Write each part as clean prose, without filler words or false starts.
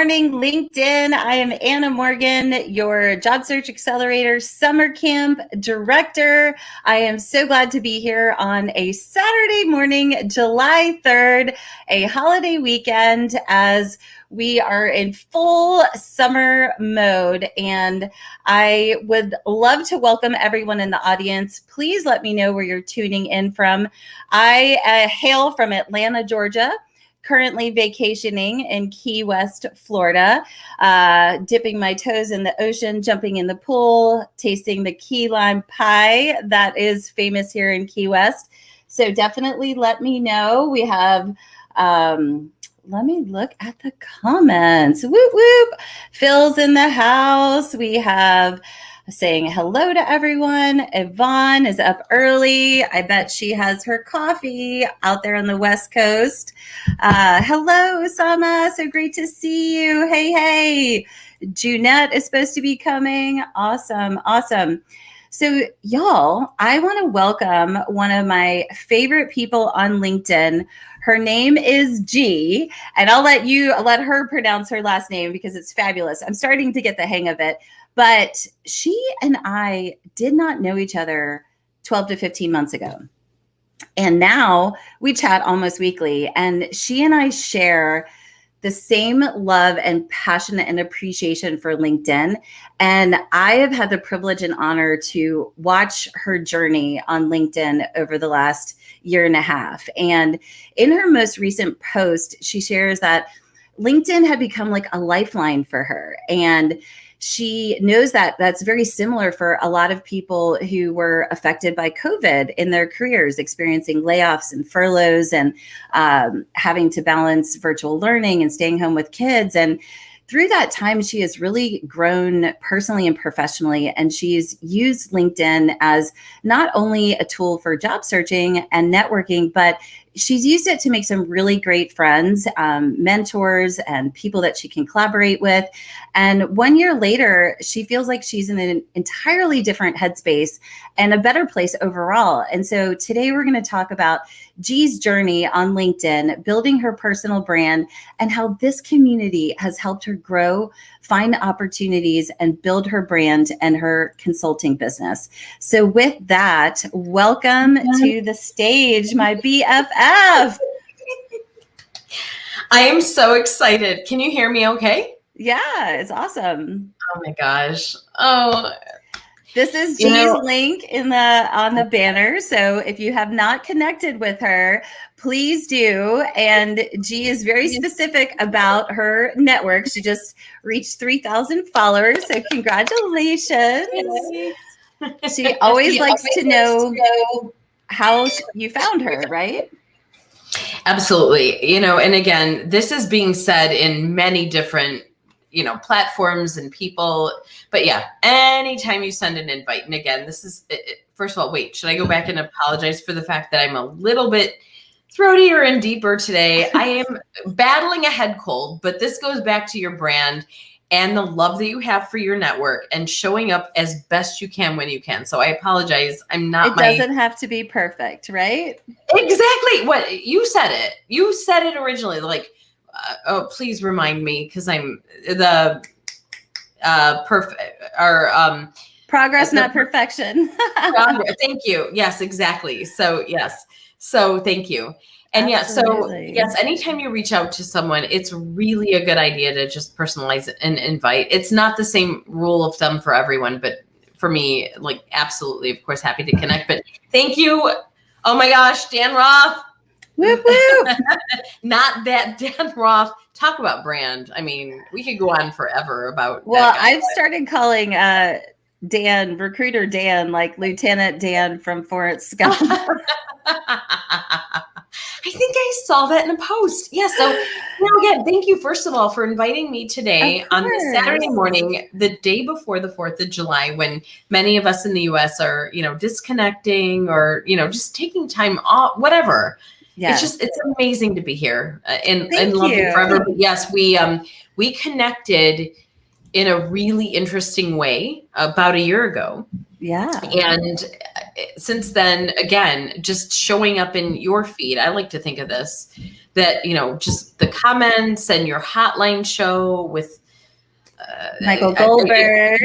morning, LinkedIn. I am Anna Morgan, your Job Search Accelerator Summer Camp Director. I am so glad to be here on a Saturday morning, July 3rd, a holiday weekend as we are in full summer mode, and I would love to welcome everyone in the audience. Please let me know where you're tuning in from. I hail from Atlanta, Georgia, currently vacationing in Key West, Florida, dipping my toes in the ocean, jumping in the pool, tasting the key lime pie that is famous here in Key West. So definitely let me know. We have... let me look at the comments. Whoop, whoop. Phil's in the house. We have saying hello to everyone. Yvonne is up early. I bet she has her coffee out there on the West Coast. Hello, Osama. So great to see you. Hey, hey. Junette is supposed to be coming. Awesome, awesome. So y'all, I want to welcome one of my favorite people on LinkedIn. Her name is G, and I'll let her pronounce her last name because it's fabulous. I'm starting to get the hang of it, but she and I did not know each other 12 to 15 months ago. And now we chat almost weekly, and she and I share the same love and passion and appreciation for LinkedIn. And I have had the privilege and honor to watch her journey on LinkedIn over the last year and a half. And in her most recent post, she shares that LinkedIn had become like a lifeline for her. And she knows that that's very similar for a lot of people who were affected by COVID in their careers, experiencing layoffs and furloughs and having to balance virtual learning and staying home with kids. And through that time, she has really grown personally and professionally, and she's used LinkedIn as not only a tool for job searching and networking, but she's used it to make some really great friends, mentors, and people that she can collaborate with. And 1 year later, she feels like she's in an entirely different headspace and a better place overall. And so today we're going to talk about G's journey on LinkedIn, building her personal brand, and how this community has helped her grow, find opportunities, and build her brand and her consulting business. So with that, welcome to the stage, my BFF. I am so excited. Can you hear me okay? Yeah, it's awesome. Oh my gosh. Oh, this is G's link on the banner. So if you have not connected with her, please do. And G is very specific about her network. She just reached 3,000 followers. So congratulations. She always likes to know how you found her, right? Absolutely. And again, this is being said in many different platforms and people, but yeah, anytime you send an invite. And again, this is, first of all, wait, should I go back and apologize for the fact that I'm a little bit throatier and deeper today? I am battling a head cold, but this goes back to your brand and the love that you have for your network and showing up as best you can when you can. So I apologize. I'm not. It doesn't have to be perfect, right? Exactly. What you said it. You said it originally, like, oh, please remind me, because I'm the perfect or progress, not perfection. Progress. Thank you. Yes, exactly. So yes. So thank you. And Absolutely. yeah, so yes, anytime you reach out to someone, it's really a good idea to just personalize an invite. It's not the same rule of thumb for everyone, but for me, like, absolutely, of course, happy to connect. But thank you. Oh my gosh, Dan Roth. Whoop, whoop. Not that Dan Roth. Talk about brand. I mean, we could go on forever about. Well, I've started calling Dan, recruiter Dan, like Lieutenant Dan from Fort Scott. I think I saw that in a post. Yeah. So again, thank you, first of all, for inviting me today on this Saturday morning, the day before the 4th of July, when many of us in the US are, disconnecting or, just taking time off, whatever. Yes. It's amazing to be here and love you forever. But yes, we connected in a really interesting way about a year ago. Yeah. And since then, again, just showing up in your feed, I like to think of this, that, just the comments and your hotline show with Michael Goldberg.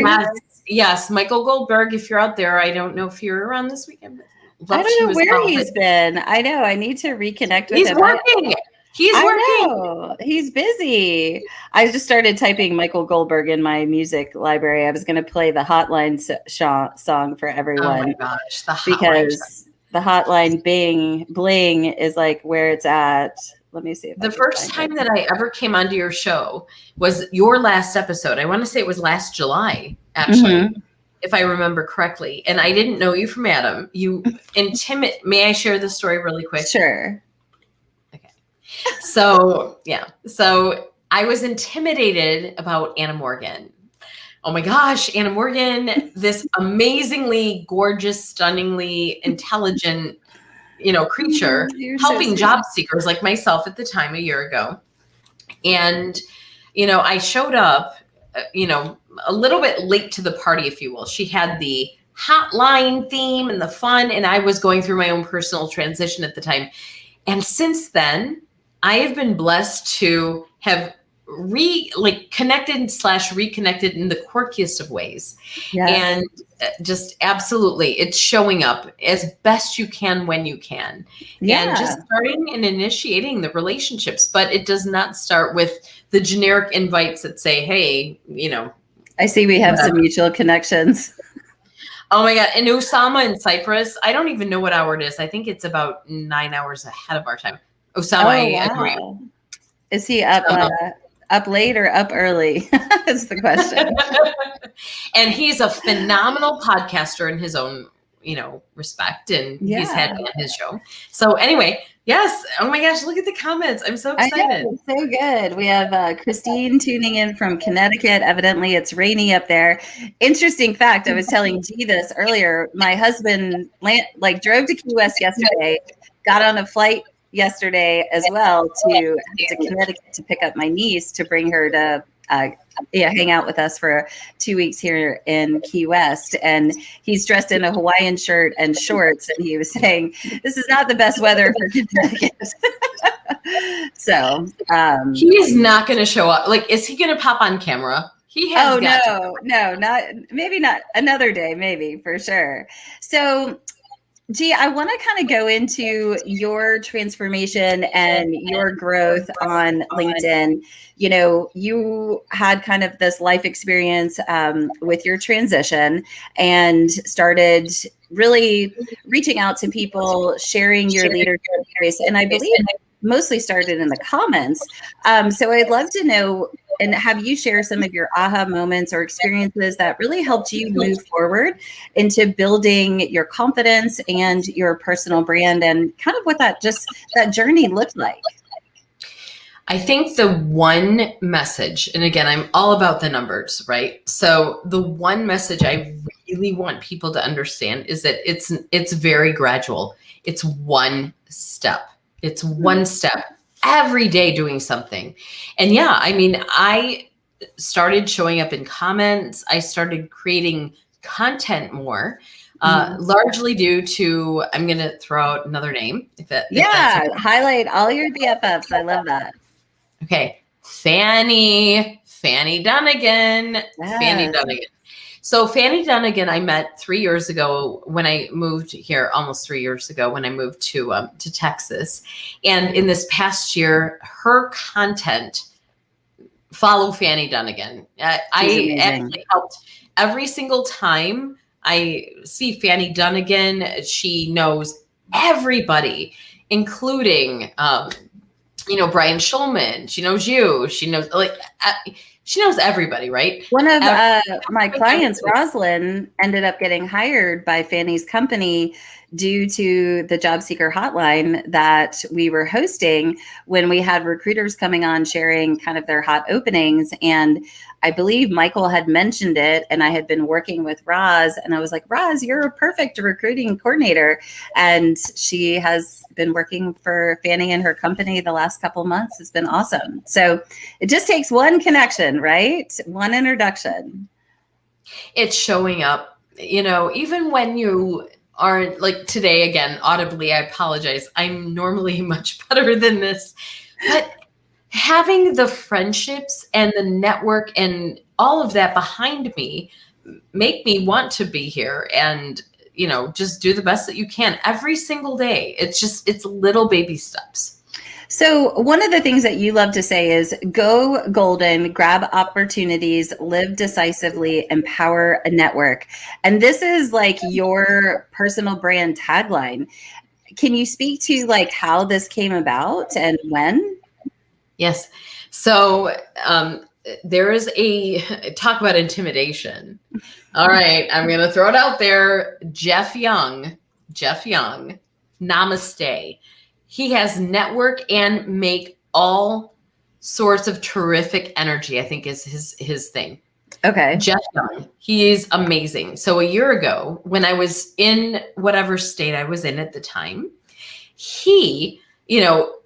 Yes, Michael Goldberg. If you're out there, I don't know if you're around this weekend. I don't know where he's been. I know. I need to reconnect with him. He's working. He's working. Know. He's busy. I just started typing Michael Goldberg in my music library. I was going to play the Hotline song for everyone. Oh my gosh, the Hotline because the Hotline bling is like where it's at. Let me see. The first time that I ever came onto your show was your last episode. I want to say it was last July, actually, if I remember correctly. And I didn't know you from Adam. You May I share this story really quick? Sure. Okay. So, yeah. So I was intimidated about Anna Morgan. Oh my gosh, Anna Morgan, this amazingly gorgeous, stunningly intelligent creature helping job seekers like myself at the time a year ago. And, I showed up, a little bit late to the party, if you will. She had the hotline theme and the fun, and I was going through my own personal transition at the time. And since then, I have been blessed to have reconnected in the quirkiest of ways. Yes. And just absolutely, it's showing up as best you can when you can. Yeah. And just starting and initiating the relationships. But it does not start with the generic invites that say, hey, I see we have some mutual connections. Oh my God. And Osama in Cyprus, I don't even know what hour it is. I think it's about 9 hours ahead of our time. Osama, I agree. Is he up late or up early? Is the question. And he's a phenomenal podcaster in his own, respect. And he's had me on his show. So anyway, yes. Oh my gosh, look at the comments. I'm so excited. I know, it's so good. We have Christine tuning in from Connecticut. Evidently it's rainy up there. Interesting fact. I was telling G this earlier. My husband drove to Key West yesterday, got on a flight yesterday as well to Connecticut to pick up my niece to bring her to hang out with us for 2 weeks here in Key West. And he's dressed in a Hawaiian shirt and shorts, and he was saying this is not the best weather for Connecticut. So he is not going to show up. Is he going to pop on camera? He has. Not another day, maybe for sure. So Gee, I want to kind of go into your transformation and your growth on LinkedIn. You had kind of this life experience with your transition and started really reaching out to people, sharing your leadership stories. And I believe it mostly started in the comments. So I'd love to know and have you share some of your aha moments or experiences that really helped you move forward into building your confidence and your personal brand and kind of what that journey looked like. I think the one message, and again, I'm all about the numbers, right? So the one message I really want people to understand is that it's very gradual. It's one step. It's one step. Every day doing something. And I started showing up in comments. I started creating content more, largely due to, I'm going to throw out another name. Highlight all your BFFs. I love that. Okay. Fanny Dunnigan. Yes. Fanny Dunnigan. So Fanny Dunnigan, I met 3 years ago when I moved here, almost 3 years ago when I moved to Texas. And in this past year, her content, follow Fanny Dunnigan. I actually helped every single time I see Fanny Dunnigan. She knows everybody, including, Brian Schulman. She knows you. She knows she knows everybody, right? One of my clients, Roslyn, ended up getting hired by Fanny's company due to the job seeker hotline that we were hosting when we had recruiters coming on sharing kind of their hot openings. And I believe Michael had mentioned it, and I had been working with Roz, and I was like, Roz, you're a perfect recruiting coordinator. And she has been working for Fanny and her company the last couple months. It's been awesome. So it just takes one connection, right? One introduction. It's showing up, even when you aren't like today, again, audibly, I apologize. I'm normally much better than this, but having the friendships and the network and all of that behind me make me want to be here and, just do the best that you can every single day. It's little baby steps. So one of the things that you love to say is go golden, grab opportunities, live decisively, empower a network. And this is like your personal brand tagline. Can you speak to like how this came about and when? Yes. So there is talk about intimidation. All right. I'm going to throw it out there. Jeff Young, namaste. He has network and make all sorts of terrific energy, I think is his thing. Okay. Jeff Young, he is amazing. So a year ago, when I was in whatever state I was in at the time, he,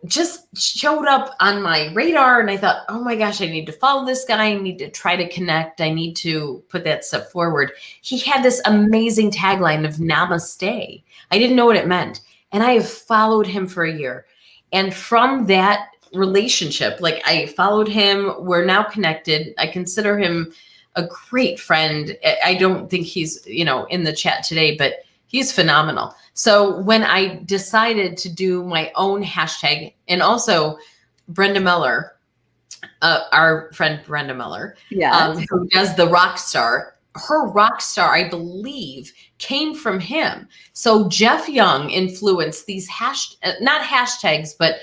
just showed up on my radar, and I thought, oh my gosh, I need to follow this guy. I need to try to connect. I need to put that step forward. He had this amazing tagline of namaste. I didn't know what it meant. And I have followed him for a year. And from that relationship, like I followed him, we're now connected. I consider him a great friend. I don't think he's, in the chat today, but he's phenomenal. So when I decided to do my own hashtag, and also Brenda Miller, our friend Brenda Miller, who does the rock star, her rock star, I believe, came from him. So Jeff Young influenced these not hashtags, but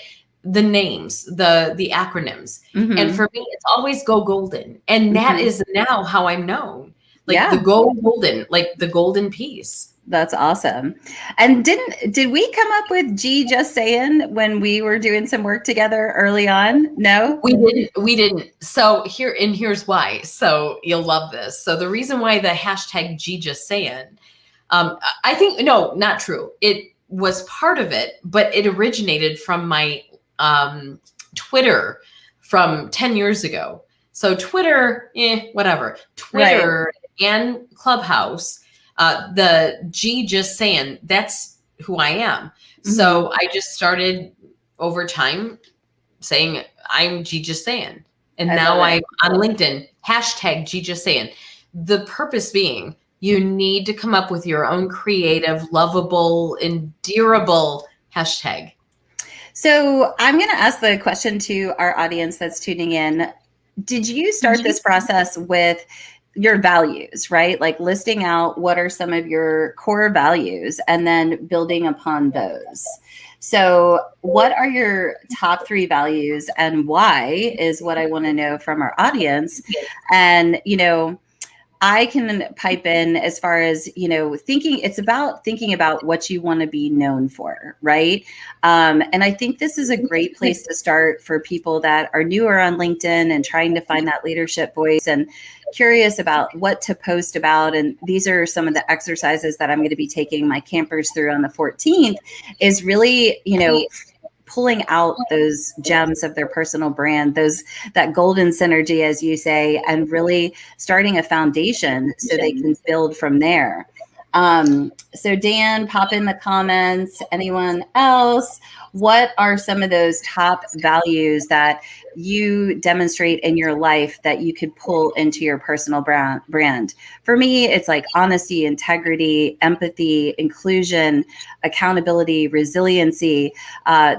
the names, the acronyms. Mm-hmm. And for me, it's always Go Golden. And that is now how I'm known. Like the Go Golden, like the golden piece. That's awesome. And did we come up with G just saying when we were doing some work together early on? No, we didn't. So here's why. So you'll love this. So the reason why the hashtag G just saying, I think, no, not true. It was part of it, but it originated from my Twitter from 10 years ago. So Twitter, whatever. Twitter and Clubhouse. The G just saying, that's who I am. Mm-hmm. So I just started over time saying, I'm G just saying. And now I'm on LinkedIn, hashtag G just saying. The purpose being, you need to come up with your own creative, lovable, endearable hashtag. So I'm going to ask the question to our audience that's tuning in. Did you start this process with your values, right? Like listing out what are some of your core values and then building upon those. So what are your top 3 values and why is what I want to know from our audience. And, I can pipe in as far as, it's about thinking about what you want to be known for, right? And I think this is a great place to start for people that are newer on LinkedIn and trying to find that leadership voice and curious about what to post about. And these are some of the exercises that I'm going to be taking my campers through on the 14th is really, pulling out those gems of their personal brand, that golden synergy, as you say, and really starting a foundation so they can build from there. So Dan, pop in the comments. Anyone else? What are some of those top values that you demonstrate in your life that you could pull into your personal brand? For me, it's like honesty, integrity, empathy, inclusion, accountability, resiliency.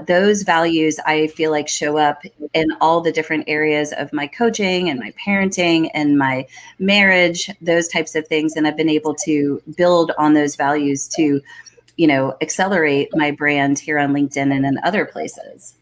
Those values I feel like show up in all the different areas of my coaching and my parenting and my marriage, those types of things. And I've been able to build on those values to accelerate my brand here on LinkedIn and in other places.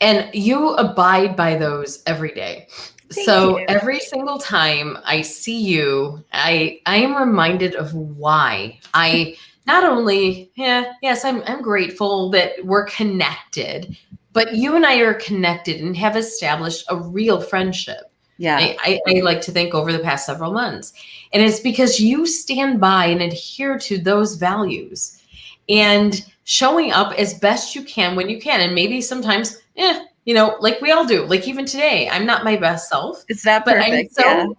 And you abide by those every day. Thank so you. Every single time I see you, I am reminded of why I not only, yes, I'm grateful that we're connected, but you and I are connected and have established a real friendship. Yeah, I like to think over the past several months. And it's because you stand by and adhere to those values and showing up as best you can when you can. And maybe sometimes, like we all do, like even today, I'm not my best self. It's not but perfect. I'm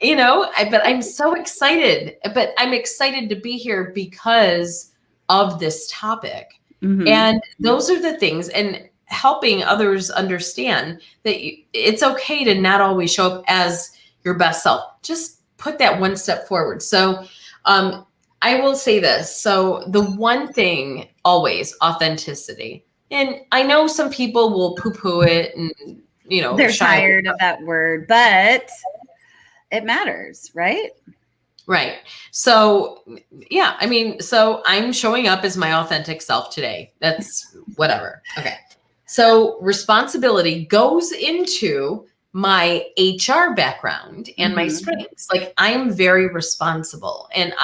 But I'm so excited. But I'm excited to be here because of this topic. Mm-hmm. And those are the things, and helping others understand that it's okay to not always show up as your best self. Just put that one step forward. So I will say this. So the one thing always, authenticity. And I know some people will poo-poo it and, they're shy tired of that word, but it matters, right? Right. So, yeah, so I'm showing up as my authentic self today. That's whatever. Okay. So responsibility goes into my HR background and my strengths. Like, I'm very responsible, and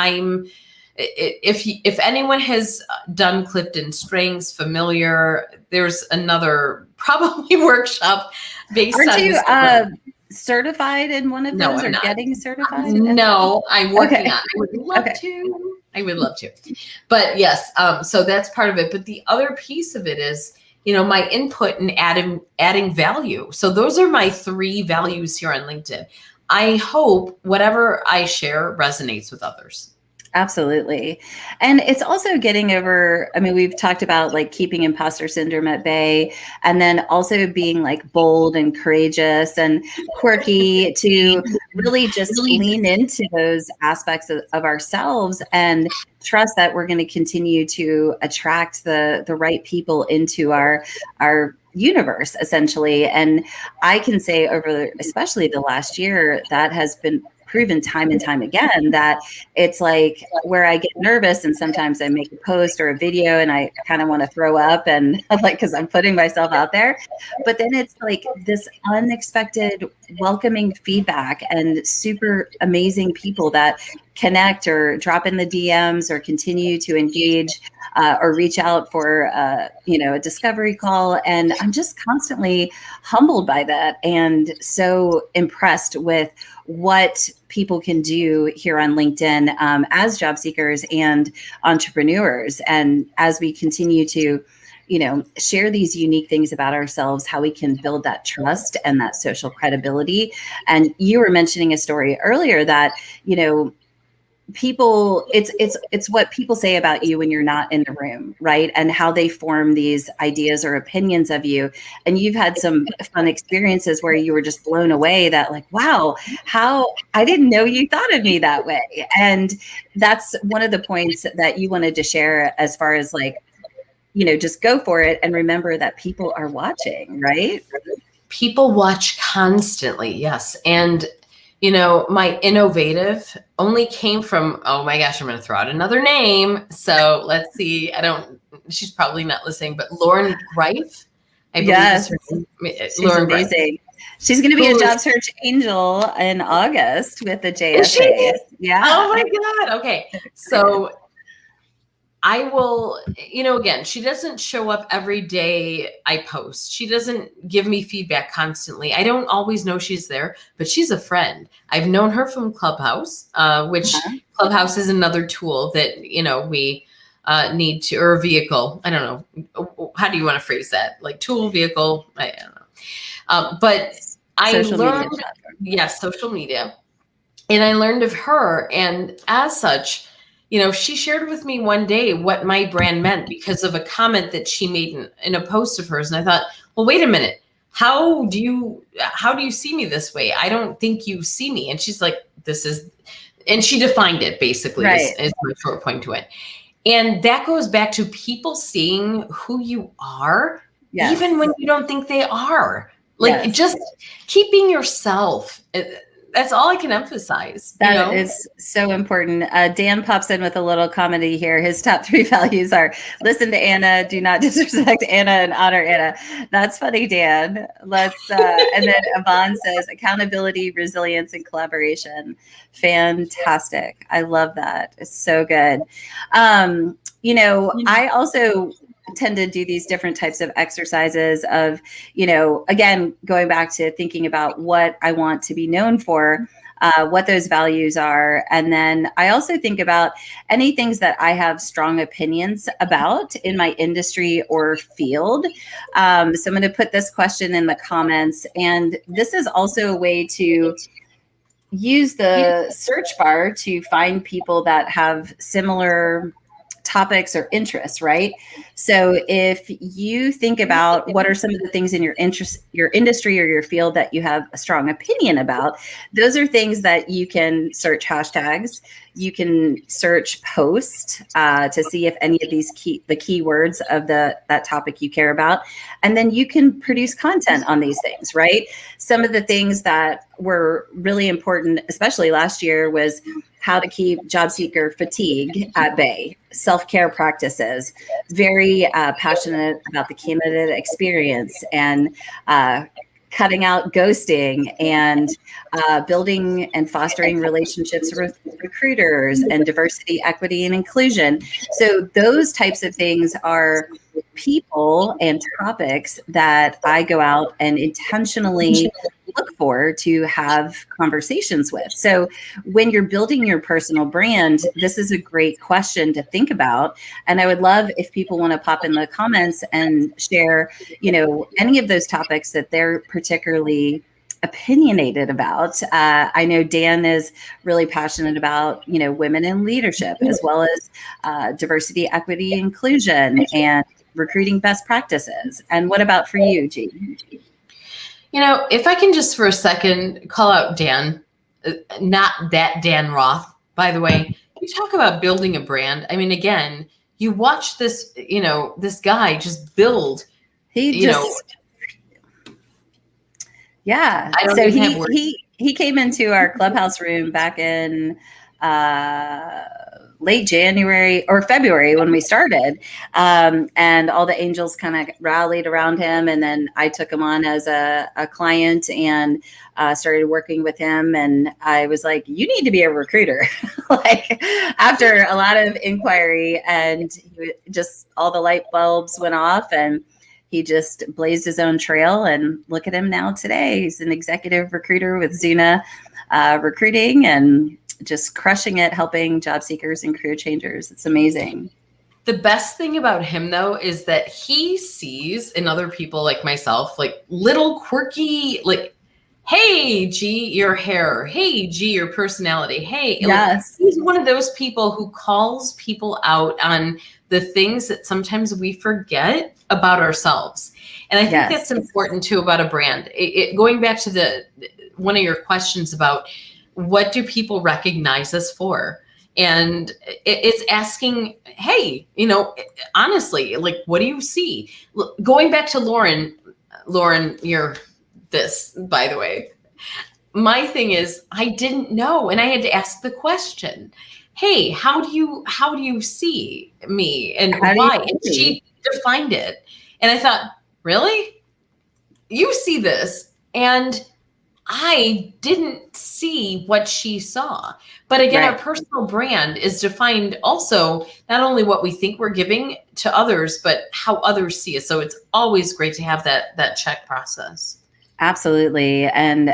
if anyone has done Clifton Strengths, familiar, there's another probably workshop based Aren't on you this. certified in one of No, those, I'm or not. getting certified? No, I'm working Okay. on it. I would love to. I would love to. But yes, so that's part of it. But the other piece of it is, my input and adding value. So those are my 3 values here on LinkedIn. I hope whatever I share resonates with others. Absolutely. And it's also getting over, we've talked about like keeping imposter syndrome at bay, and then also being like bold and courageous and quirky to really just lean into those aspects of ourselves and trust that we're going to continue to attract the right people into our universe, essentially. And I can say especially the last year, that has been proven time and time again that it's like where I get nervous and sometimes I make a post or a video and I kind of want to throw up, and like, because I'm putting myself out there. But then it's like this unexpected welcoming feedback and super amazing people that connect or drop in the DMs or continue to engage or reach out for a discovery call. And I'm just constantly humbled by that and so impressed with what people can do here on LinkedIn as job seekers and entrepreneurs. And as we continue to share these unique things about ourselves, how we can build that trust and that social credibility. And you were mentioning a story earlier that people, it's what people say about you when you're not in the room, right? And how they form these ideas or opinions of you. And you've had some fun experiences where you were just blown away that like, wow, how I didn't know you thought of me that way. And that's one of the points that you wanted to share as far as like, just go for it and remember that people are watching, right? People watch constantly. Yes. And my innovative only came from, oh my gosh, I'm going to throw out another name. So let's see. She's probably not listening, but Lauren Greif. I believe is her name. She's amazing. Greif. She's going to be a job search angel in August with the JSA. Yeah. Oh my God. Okay. So I will, again, she doesn't show up every day I post. She doesn't give me feedback constantly. I don't always know she's there, but she's a friend. I've known her from Clubhouse, which Clubhouse is another tool that, we need to, or vehicle. I don't know. How do you want to phrase that? Like tool, vehicle? I don't know. But I learned, social media. And I learned of her. And as such, she shared with me one day what my brand meant because of a comment that she made in a post of hers. And I thought, well, wait a minute. How do you see me this way? I don't think you see me. And she's like, and she defined it basically is my short point to it. And that goes back to people seeing who you are, even when you don't think they are. Like just keeping yourself. That's all I can emphasize. That is so important. Dan pops in with a little comedy here. His top 3 values are listen to Anna, do not disrespect Anna, and honor Anna. That's funny, Dan. Let's and then Yvonne says accountability, resilience, and collaboration. Fantastic. I love that. It's so good. I also tend to do these different types of exercises of, again, going back to thinking about what I want to be known for, what those values are. And then I also think about any things that I have strong opinions about in my industry or field. So I'm going to put this question in the comments. And this is also a way to use the search bar to find people that have similar topics or interests, right? So if you think about what are some of the things in your interest, your industry or your field that you have a strong opinion about, those are things that you can search hashtags. You can search post to see if any of these the keywords of that topic you care about, and then you can produce content on these things, right? Some of the things that were really important, especially last year, was how to keep job seeker fatigue at bay, self-care practices, very passionate about the candidate experience, and cutting out ghosting, and building and fostering relationships with recruiters, and diversity, equity, and inclusion. So those types of things are people and topics that I go out and intentionally look for to have conversations with. So when you're building your personal brand, this is a great question to think about. And I would love if people want to pop in the comments and share, any of those topics that they're particularly opinionated about. I know Dan is really passionate about, women in leadership, as well as diversity, equity, inclusion, and recruiting best practices. And what about for you, G? If I can just for a second call out Dan, not that Dan Roth, by the way. You talk about building a brand. I mean, again, you watch this, this guy just build. Yeah. So he came into our clubhouse room back in late January or February when we started. And all the angels kind of rallied around him. And then I took him on as a client and started working with him. And I was like, you need to be a recruiter. Like after a lot of inquiry, and just all the light bulbs went off, and he just blazed his own trail. And look at him now today. He's an executive recruiter with Zuna Recruiting, and just crushing it, helping job seekers and career changers. It's amazing. The best thing about him, though, is that he sees in other people like myself, like little quirky, like, hey, G, your hair. Hey, G, your personality. Hey, yes. Like, he's one of those people who calls people out on the things that sometimes we forget about ourselves. And I think that's important, too, about a brand. Going back to one of your questions about what do people recognize us for? And it's asking, hey, honestly, like, what do you see? Going back to Lauren, you're this, by the way. My thing is, I didn't know, and I had to ask the question, hey, how do you see me, and why? And she defined it. And I thought, really? You see this? And I didn't see what she saw. But again, Our personal brand is defined also not only what we think we're giving to others, but how others see us. So it's always great to have that check process. Absolutely. And,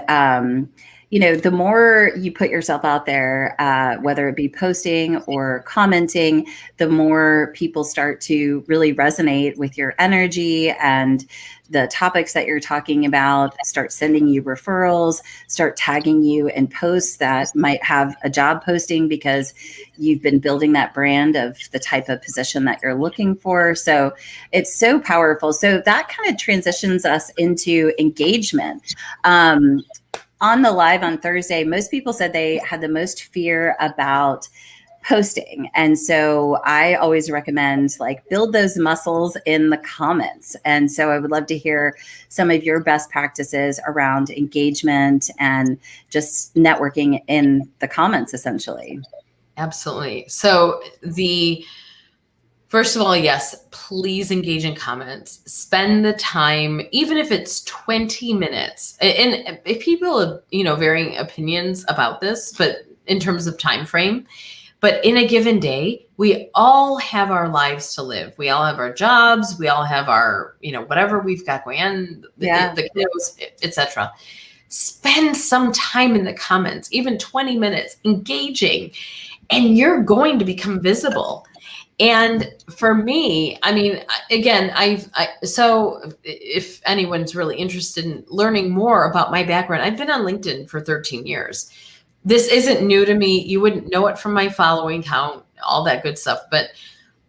the more you put yourself out there, whether it be posting or commenting, the more people start to really resonate with your energy and the topics that you're talking about, start sending you referrals, start tagging you in posts that might have a job posting because you've been building that brand of the type of position that you're looking for. So it's so powerful. So that kind of transitions us into engagement. On the live on Thursday, most people said they had the most fear about posting. And so I always recommend build those muscles in the comments. And so I would love to hear some of your best practices around engagement and just networking in the comments, essentially. Absolutely. So first of all, yes, please engage in comments. Spend the time, even if it's 20 minutes. And if people have, varying opinions about this, but in terms of time frame, but in a given day, we all have our lives to live. We all have our jobs. We all have our, whatever we've got going on, the kiddos, etc. Spend some time in the comments, even 20 minutes, engaging, and you're going to become visible. And for me, I mean, again, so if anyone's really interested in learning more about my background, I've been on LinkedIn for 13 years. this isn't new to me. You wouldn't know it from my following count, all that good stuff. But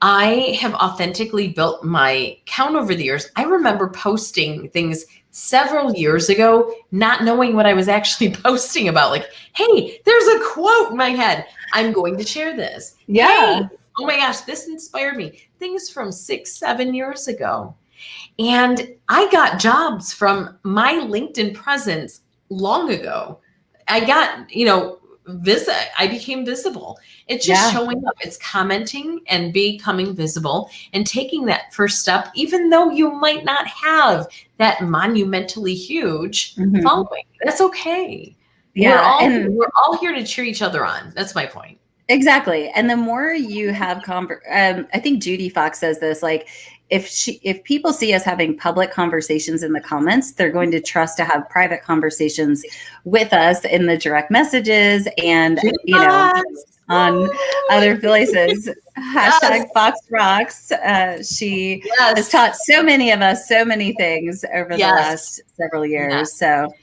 I have authentically built my count over the years. I remember posting things several years ago, not knowing what I was actually posting about. Like, hey, there's a quote in my head. I'm going to share this. Yeah. Hey, oh my gosh, this inspired me. Things from 6-7 years ago. And I got jobs from my LinkedIn presence long ago. I got, I became visible. It's just showing up. It's commenting and becoming visible and taking that first step, even though you might not have that monumentally huge following. That's okay. Yeah. We're all here to cheer each other on. That's my point. Exactly. And the more you have, I think Judy Fox says this, like, if people see us having public conversations in the comments, they're going to trust to have private conversations with us in the direct messages and, on other places. Hashtag Fox Rocks. She has taught so many of us so many things over the last several years. So,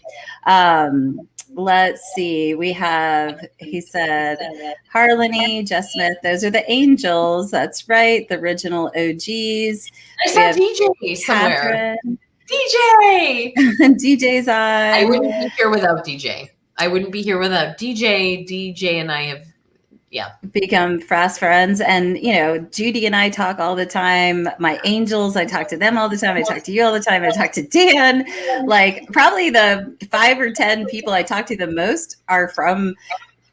let's see. We have, he said, Harlany, Jess Smith. Those are the angels. That's right. The original OGs. I saw DJ somewhere. DJ! DJ's on. I wouldn't be here without DJ. DJ and I have, become fast friends. And, Judy and I talk all the time. My angels, I talk to them all the time. I talk to you all the time. I talk to Dan. Like, probably the 5 or 10 people I talk to the most are from,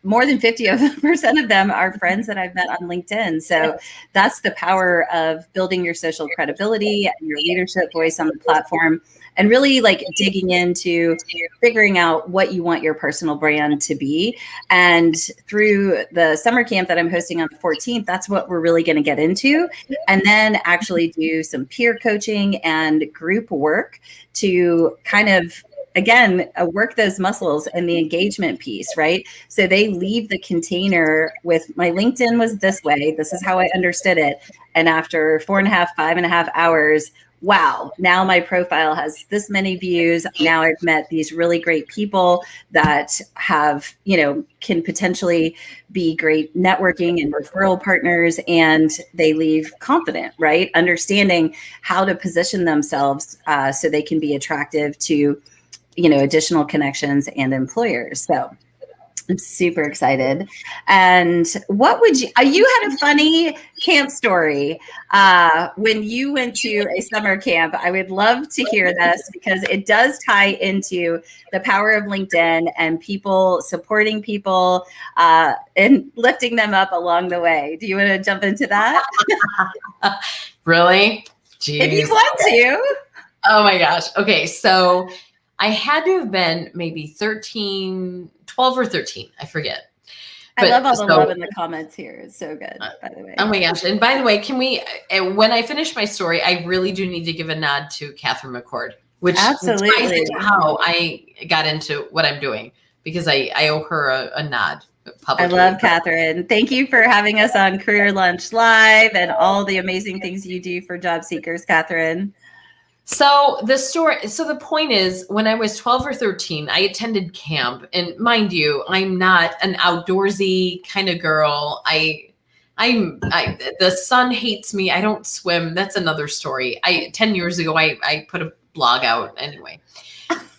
more than 50% of them are friends that I've met on LinkedIn. So that's the power of building your social credibility and your leadership voice on the platform, and really like digging into figuring out what you want your personal brand to be. And through the summer camp that I'm hosting on the 14th, that's what we're really going to get into. And then actually do some peer coaching and group work to kind of, again, work those muscles and the engagement piece, right? So they leave the container with, my LinkedIn was this way. This is how I understood it. And after 5.5 hours, wow, now my profile has this many views. Now I've met these really great people that have, can potentially be great networking and referral partners, and they leave confident, right? Understanding how to position themselves so they can be attractive to, additional connections and employers. So I'm super excited. And what would you had a funny camp story when you went to a summer camp. I would love to hear this because it does tie into the power of LinkedIn and people supporting people and lifting them up along the way. Do you want to jump into that? Really? Jeez. If you want to. Oh my gosh. Okay. So I had to have been maybe 12 or 13. I forget. I love all the love in the comments here. It's so good, by the way. Oh my gosh. And by the way, can we, when I finish my story, I really do need to give a nod to Catherine McCord, which ties into how I got into what I'm doing, because I owe her a nod. Publicly. I love Catherine. Thank you for having us on Career Lunch Live and all the amazing things you do for job seekers, Catherine. So the point is, when I was 12 or 13, I attended camp, and mind you, I'm not an outdoorsy kind of girl. The sun hates me. I don't swim. That's another story. 10 years ago, I put a blog out anyway.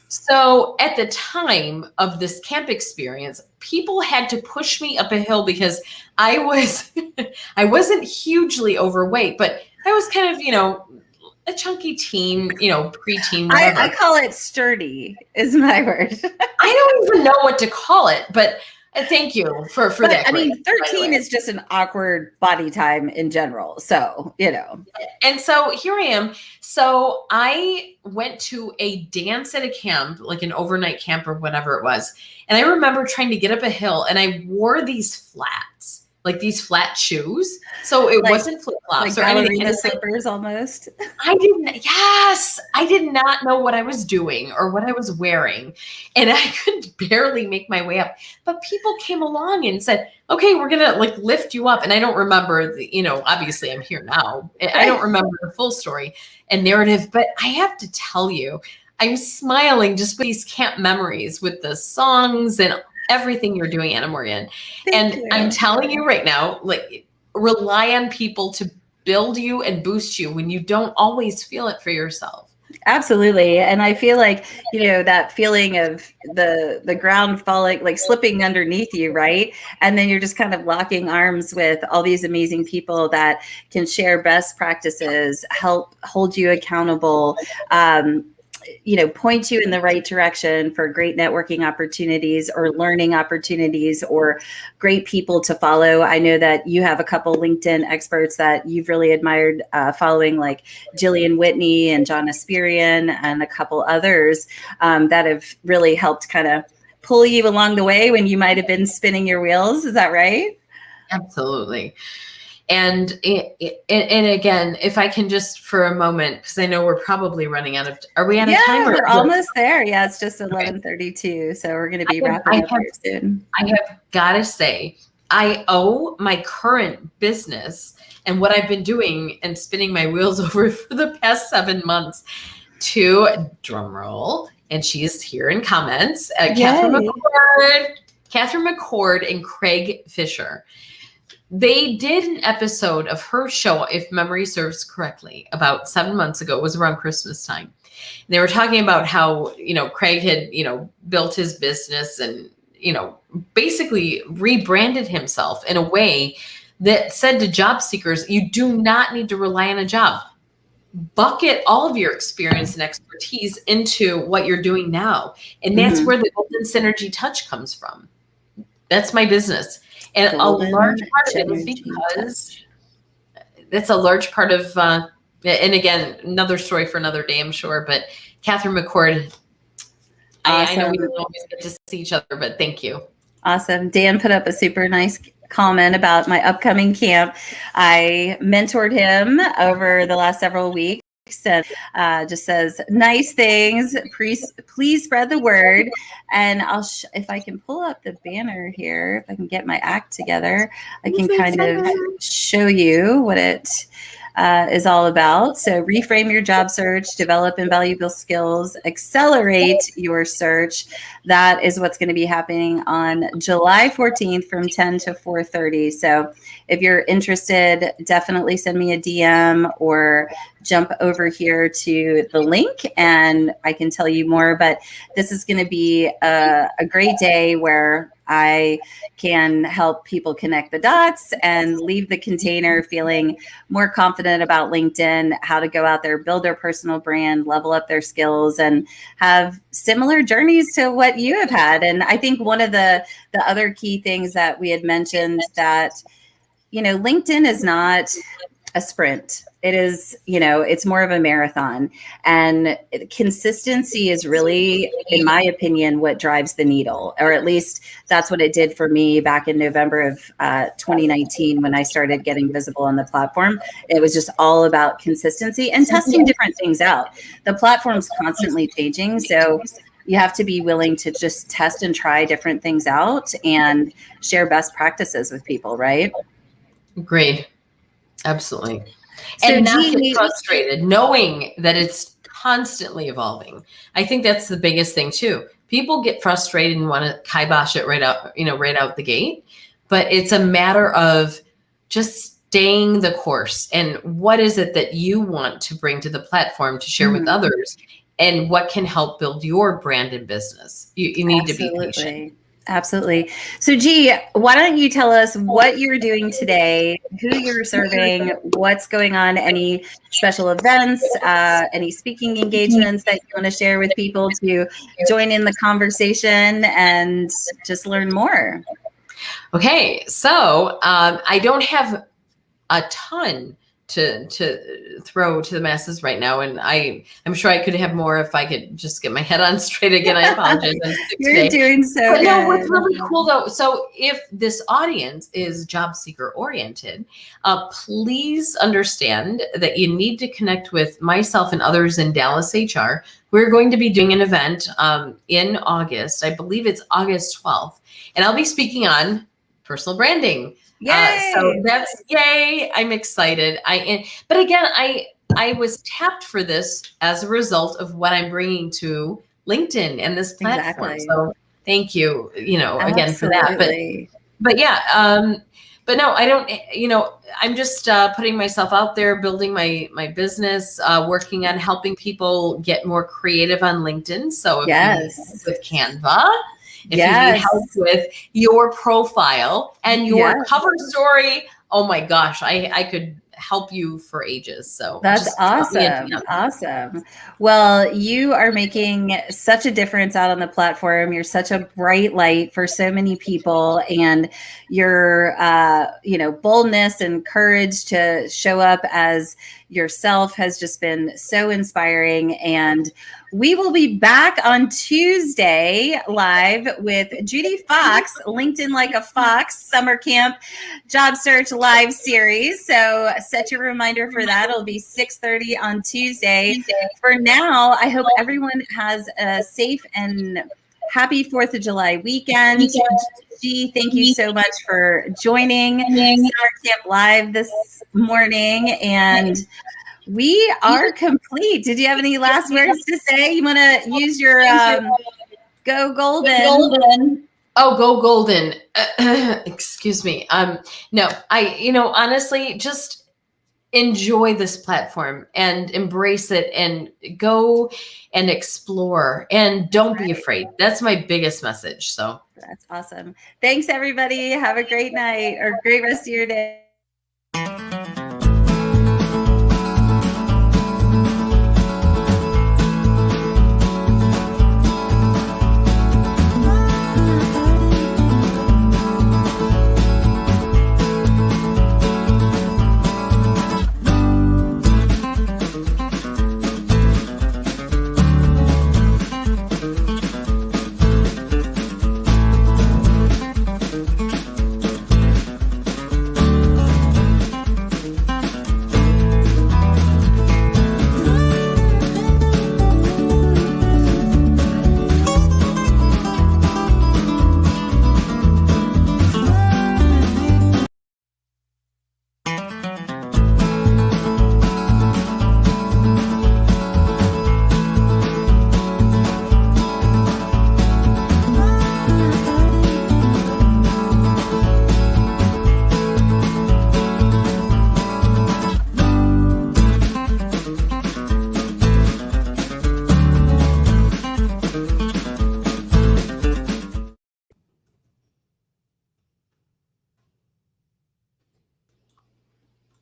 So at the time of this camp experience, people had to push me up a hill because I wasn't hugely overweight, but I was kind of, a chunky teen, preteen, whatever. I call it sturdy is my word. I don't even know what to call it, but thank you for that. I mean, 13 is just an awkward body time in general. So, And so here I am. So I went to a dance at a camp, like an overnight camp or whatever it was. And I remember trying to get up a hill, and I wore these flats. Like these flat shoes. So it wasn't flip-flops or anything. Ballerina slippers almost. I did not know what I was doing or what I was wearing. And I could barely make my way up. But people came along and said, okay, we're going to lift you up. And I don't remember, obviously I'm here now. I don't remember the full story and narrative, but I have to tell you, I'm smiling just with these camp memories with the songs and everything you're doing, Anna Morgan. Thank And you. I'm telling you right now, like, rely on people to build you and boost you when you don't always feel it for yourself. Absolutely. And I feel like, that feeling of the ground falling, like slipping underneath you, right? And then you're just kind of locking arms with all these amazing people that can share best practices, help hold you accountable, point you in the right direction for great networking opportunities or learning opportunities or great people to follow. I know that you have a couple LinkedIn experts that you've really admired following, like Jillian Whitney and John Asperian and a couple others that have really helped kind of pull you along the way when you might have been spinning your wheels. Is that right? Absolutely. And again, if I can just for a moment, because I know we're probably running out of, are we out of time? We're almost there. Yeah, it's just 11:32. So we're going to be wrapping up here soon. I have got to say, I owe my current business and what I've been doing and spinning my wheels over for the past 7 months to, drumroll, and she is here in comments, Catherine McCord and Craig Fisher. They did an episode of her show, if memory serves correctly, about 7 months ago. It was around Christmas time. And they were talking about how, Craig had, built his business and, basically rebranded himself in a way that said to job seekers, you do not need to rely on a job. Bucket all of your experience and expertise into what you're doing now. And that's where the golden synergy touch comes from. That's my business. And golden a large part of it is because that's a large part of, and again, another story for another day, I'm sure, but Catherine McCord, awesome. I know we don't always get to see each other, but thank you. Awesome. Dan put up a super nice comment about my upcoming camp. I mentored him over the last several weeks. And just says nice things. Please spread the word. And I'll if I can pull up the banner here, if I can get my act together, I can kind of show you what it is all about. So reframe your job search, develop invaluable skills, accelerate your search. That is what's going to be happening on July 14th from 10 to 4:30. So if you're interested, definitely send me a DM or jump over here to the link and I can tell you more. But this is going to be a great day where I can help people connect the dots and leave the container feeling more confident about LinkedIn, how to go out there, build their personal brand, level up their skills, and have similar journeys to what you have had. And I think one of the other key things that we had mentioned that, LinkedIn is not a sprint. It is, it's more of a marathon, and consistency is really, in my opinion, what drives the needle, or at least that's what it did for me back in November of 2019 when I started getting visible on the platform. It was just all about consistency and testing different things out. The platform's constantly changing, so you have to be willing to just test and try different things out and share best practices with people, right? Agreed. Absolutely. And not get frustrated knowing that it's constantly evolving. I think that's the biggest thing too. People get frustrated and want to kibosh it right out the gate, but it's a matter of just staying the course. And what is it that you want to bring to the platform to share with others, and what can help build your brand and business? You need to be patient. Absolutely. So, G, why don't you tell us what you're doing today, who you're serving, what's going on, any special events, any speaking engagements that you want to share with people to join in the conversation and just learn more. Okay. So I don't have a ton to throw to the masses right now, and I'm sure I could have more if I could just get my head on straight again. I apologize. You're doing so good. No, what's really cool though, so if this audience is job seeker oriented, please understand that you need to connect with myself and others in Dallas HR. We're going to be doing an event in August. I believe it's August 12th, and I'll be speaking on personal branding. So that's yay. I'm excited. But again, I was tapped for this as a result of what I'm bringing to LinkedIn and this platform. Exactly. So Thank you, again for that. Absolutely. But yeah, but no, I don't, I'm just putting myself out there, building my business, working on helping people get more creative on LinkedIn. So if you need help Yes. with Canva, if you need Yes. help with your profile and your Yes. cover story, oh my gosh, I could help you for ages. So That's just drop me a awesome. DM. Awesome. Well, you are making such a difference out on the platform. You're such a bright light for so many people, and your boldness and courage to show up as yourself has just been so inspiring. And we will be back on Tuesday live with Judy Fox, LinkedIn Like a Fox Summer Camp Job Search Live Series. So set your reminder for that. It'll be 6:30 on Tuesday. For now, I hope everyone has a safe and happy 4th of July weekend. G, thank you so much for joining Summer Camp Live this morning. And we are complete. Did you have any last words to say? You want to use your Go Golden. Oh, go golden. Excuse me. No, honestly, just enjoy this platform and embrace it and go and explore and don't be afraid. That's my biggest message. So That's awesome. Thanks, everybody. Have a great night or great rest of your day.